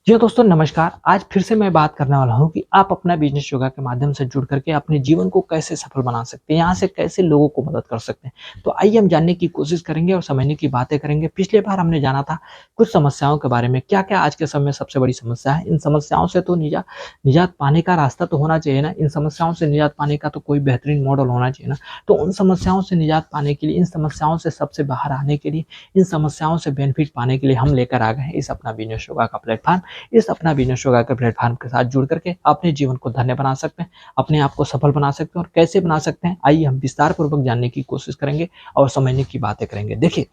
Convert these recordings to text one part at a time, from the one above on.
जी हाँ दोस्तों नमस्कार। आज फिर से मैं बात करने वाला हूँ कि आप अपना बिज़नेस योगा के माध्यम से जुड़ करके अपने जीवन को कैसे सफल बना सकते हैं, यहाँ से कैसे लोगों को मदद कर सकते हैं। तो आइए हम जानने की कोशिश करेंगे और समझने की बातें करेंगे। पिछले बार हमने जाना था कुछ समस्याओं के बारे में, क्या-क्या आज के समय में सबसे बड़ी समस्या है। इन समस्याओं से तो निजात पाने का रास्ता तो होना चाहिए ना, इन समस्याओं से निजात पाने का तो कोई बेहतरीन मॉडल होना चाहिए ना। तो उन समस्याओं से निजात पाने के लिए, इन समस्याओं से सबसे बाहर आने के लिए, इन समस्याओं से बेनिफिट पाने के लिए हम लेकर आ गए हैं इस अपना बिज़नेस योगा का प्लेटफ़ॉर्म। इस अपना बिज़नेस योगा के प्लेटफ़ॉर्म के साथ जुड़ करके अपने जीवन को धन्य बना सकते हैं, अपने आप को सफल बना सकते हैं और कैसे बना सकते हैं, आइए हम विस्तार पूर्वक जानने की कोशिश करेंगे और समझने की बातें करेंगे। देखिए,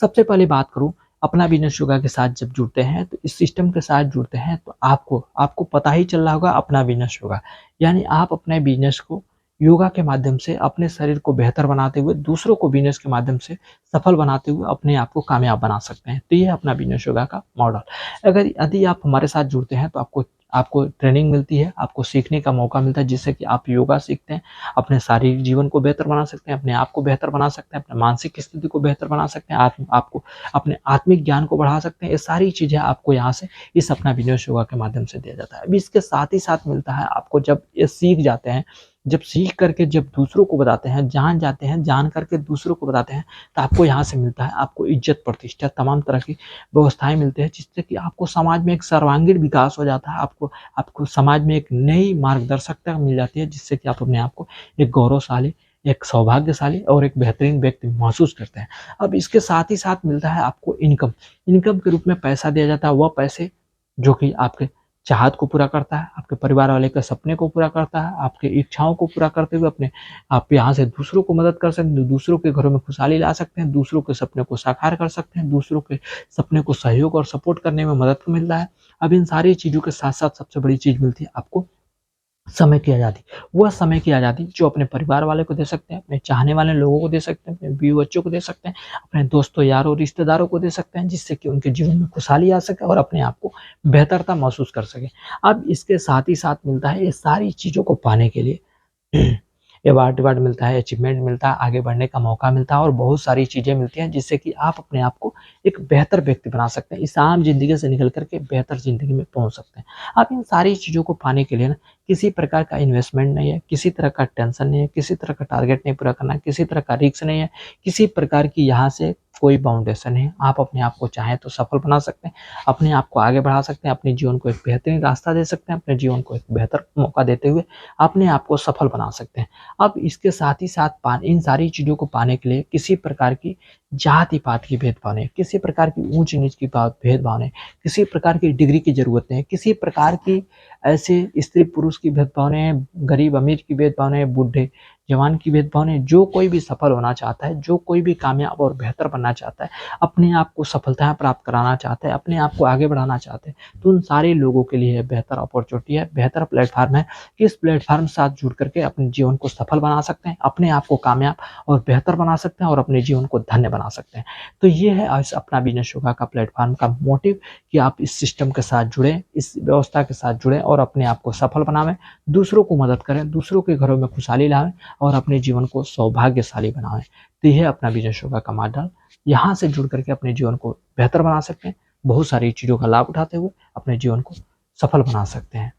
सबसे पहले बात करूँ, अपना बिज़नेस योगा के साथ जब जुड़ते हैं, तो इस सिस्टम के साथ जुड़ते हैं तो आपको आपको पता ही चल रहा होगा अपना बिज़नेस योगा। यानी आप अपने बिज़नेस को योगा के माध्यम से अपने शरीर को बेहतर बनाते हुए, दूसरों को बिज़नेस के माध्यम से सफल बनाते हुए अपने आप को कामयाब बना सकते हैं। तो ये है अपना बिज़नेस योगा का मॉडल। अगर यदि आप हमारे साथ जुड़ते हैं तो आपको आपको ट्रेनिंग मिलती है, आपको सीखने का मौका मिलता है जिससे कि आप योगा सीखते हैं, अपने शारीरिक जीवन को बेहतर बना सकते हैं, अपने आप को बेहतर बना सकते हैं, अपने मानसिक स्थिति को बेहतर बना सकते हैं, आपको अपने आत्मिक ज्ञान को बढ़ा सकते हैं। ये सारी चीज़ें आपको यहाँ से इस अपना बिज़नेस योगा के माध्यम से दिया जाता है। अभी इसके साथ ही साथ मिलता है आपको, जब ये सीख जाते हैं, जब सीख करके जब दूसरों को बताते हैं, जान जाते हैं, जान करके दूसरों को बताते हैं, तो आपको यहाँ से मिलता है आपको इज़्ज़त, प्रतिष्ठा, तमाम तरह की व्यवस्थाएँ मिलती हैं जिससे कि आपको समाज में एक सर्वांगीण विकास हो जाता है। आपको आपको समाज में एक नई मार्गदर्शकता मिल जाती है जिससे कि आप अपने आप को एक गौरवशाली, एक सौभाग्यशाली और एक बेहतरीन व्यक्ति महसूस करते हैं। अब इसके साथ ही साथ मिलता है आपको इनकम। इनकम के रूप में पैसा दिया जाता है, वह पैसे जो कि आपके चाहत को पूरा करता है, आपके परिवार वाले के सपने को पूरा करता है, आपकी इच्छाओं को पूरा करते हुए अपने आप यहाँ से दूसरों को मदद कर सकते हैं, दूसरों के घरों में खुशहाली ला सकते हैं, दूसरों के सपने को साकार कर सकते हैं, दूसरों के सपने को सहयोग और सपोर्ट करने में मदद मिलता है। अब इन सारी चीज़ों के साथ-साथ सबसे बड़ी चीज़ मिलती है आपको समय की आज़ादी। वह समय की आज़ादी जो अपने परिवार वाले को दे सकते हैं, अपने चाहने वाले लोगों को दे सकते हैं, अपने बीवी-बच्चों को दे सकते हैं, अपने दोस्तों, यारों, रिश्तेदारों को दे सकते हैं, जिससे कि उनके जीवन में खुशहाली आ सके और अपने आप को बेहतरता महसूस कर सकें। अब इसके साथ ही साथ मिलता है ये सारी चीज़ों को पाने के लिए अवार्ड-वार्ड मिलता है, अचीवमेंट मिलता है, आगे बढ़ने का मौका मिलता है और बहुत सारी चीज़ें मिलती हैं जिससे कि आप अपने आप को एक बेहतर व्यक्ति बना सकते हैं। इस आम ज़िंदगी से निकल कर के बेहतर ज़िंदगी में पहुँच सकते हैं। आप इन सारी चीज़ों को पाने के लिए ना किसी प्रकार का इन्वेस्टमेंट नहीं है, किसी तरह का टेंशन नहीं है, किसी तरह का टारगेट नहीं पूरा करना है, किसी तरह का रिस्क नहीं है, किसी प्रकार की यहाँ से कोई बाउंडेशन नहीं है। आप अपने आप को चाहें तो सफल बना सकते हैं, अपने आप को आगे बढ़ा सकते हैं, अपने जीवन को एक बेहतरीन रास्ता दे सकते हैं, अपने जीवन को एक बेहतर मौका देते हुए अपने आप को सफल बना सकते हैं। अब इसके साथ ही साथ इन सारी चीज़ों को पाने के लिए किसी प्रकार की जाति-पात की भेदभाव नहीं, किसी प्रकार की ऊँच-नीच की बात भेदभाव नहीं, किसी प्रकार की डिग्री की ज़रूरत नहीं है, किसी प्रकार की ऐसे स्त्री-पुरुष की भेदभाव नहीं है, गरीब-अमीर की भेदभाव नहीं है, बूढ़े-जवान की भेदभाव नहीं है। जो कोई भी सफल होना चाहता है, जो कोई भी कामयाब और बेहतर बनना चाहता है, अपने आप को सफलताएँ प्राप्त कराना चाहता है, अपने आप को आगे बढ़ाना चाहते हैं, तो उन सारे लोगों के लिए बेहतर अपॉर्च्युनिटी है, बेहतर प्लेटफ़ॉर्म है कि इस प्लेटफ़ॉर्म के साथ जुड़ करके अपने जीवन को सफल बना सकते हैं, अपने आप को कामयाब और बेहतर बना सकते हैं और अपने जीवन को धन्य बना सकते हैं। तो ये है इस अपना बिज़नेस योगा का प्लेटफ़ॉर्म का मोटिव कि आप इस सिस्टम के साथ जुड़ें, इस व्यवस्था के साथ जुड़ें और अपने आप को सफल बनावें, दूसरों को मदद करें, दूसरों के घरों में खुशहाली लाएँ और अपने जीवन को सौभाग्यशाली बनाएँ। तो ये है अपना बिज़नेस योगा का मॉडल। यहाँ से जुड़ करके अपने जीवन को बेहतर बना सकते हैं, बहुत सारी चीज़ों का लाभ उठाते हुए अपने जीवन को सफल बना सकते हैं।